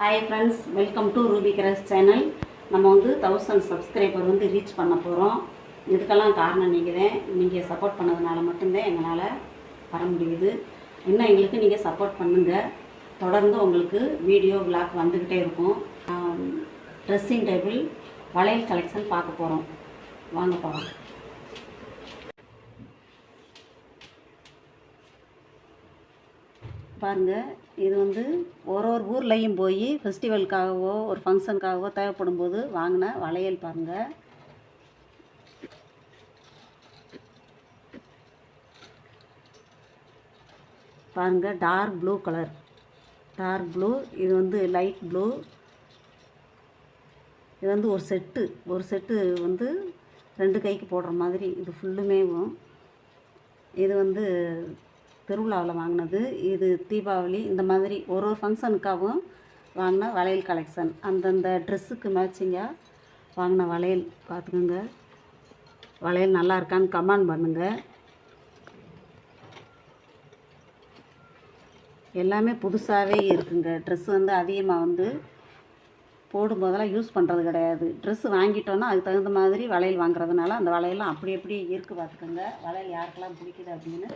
Hi friends, welcome to Ruby cross channel. நம்ம வந்து 1000 subscriber வந்து ரீச் பண்ண போகிறோம். இதுக்கெல்லாம் காரணம் நீங்கள் சப்போர்ட் பண்ணதுனால மட்டும்தான் எங்களால் வர முடியுது. இன்னும் எங்களுக்கு நீங்கள் சப்போர்ட் பண்ணுங்கள். தொடர்ந்து உங்களுக்கு வீடியோ விளாக் வந்துக்கிட்டே இருக்கும். ட்ரெஸ்ஸிங் டேபிள் வளையல் கலெக்ஷன் பார்க்க போகிறோம். வாங்க போகலாம். பாருங்கள், இது வந்து ஒரு ஊர்லேயும் போய் ஃபெஸ்டிவலுக்காகவோ ஒரு ஃபங்க்ஷனுக்காகவோ தேவைப்படும் போது வாங்கின வளையல். பாருங்கள், பாருங்கள் dark blue colour, dark blue. இது வந்து லைட் ப்ளூ. இது வந்து ஒரு செட்டு வந்து 2 கைக்கு போடுற மாதிரி. இது ஃபுல்லுமேவும் இது வந்து திருவிழாவில் வாங்கினது. இது தீபாவளி இந்த மாதிரி ஒரு ஃபங்க்ஷனுக்காகவும் வாங்கின வளையல் கலெக்ஷன். அந்தந்த ட்ரெஸ்ஸுக்கு மேட்சிங்காக வாங்கின வளையல். பார்த்துக்கோங்க, வளையல் நல்லா இருக்கான்னு கமெண்ட் பண்ணுங்கள். எல்லாமே புதுசாகவே இருக்குங்க. ட்ரெஸ் வந்து அதிகமாக வந்து போடும்போதெல்லாம் யூஸ் பண்ணுறது கிடையாது. ட்ரெஸ்ஸு வாங்கிட்டோன்னா அதுக்கு தகுந்த மாதிரி வளையல் வாங்குறதுனால அந்த வளையல்லாம் அப்படி இருக்குது. பார்த்துக்கோங்க, வளையல் யாருக்கெல்லாம் பிடிக்குது அப்படின்னு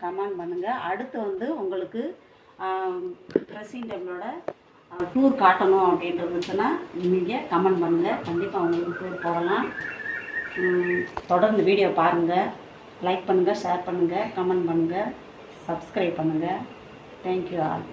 கமெண்ட் பண்ணுங்கள். அடுத்து வந்து உங்களுக்கு ட்ரெஸ்ஸிங் டேபிளோட டூர் காட்டணும் அப்படின்றது இருந்துச்சுன்னா நீங்கள் கமெண்ட் பண்ணுங்கள். கண்டிப்பாக உங்களுக்கு டூர் போடலாம். தொடர்ந்து வீடியோ பாருங்கள், லைக் பண்ணுங்கள், ஷேர் பண்ணுங்கள், கமெண்ட் பண்ணுங்கள், சப்ஸ்கிரைப் பண்ணுங்கள். Thank you all.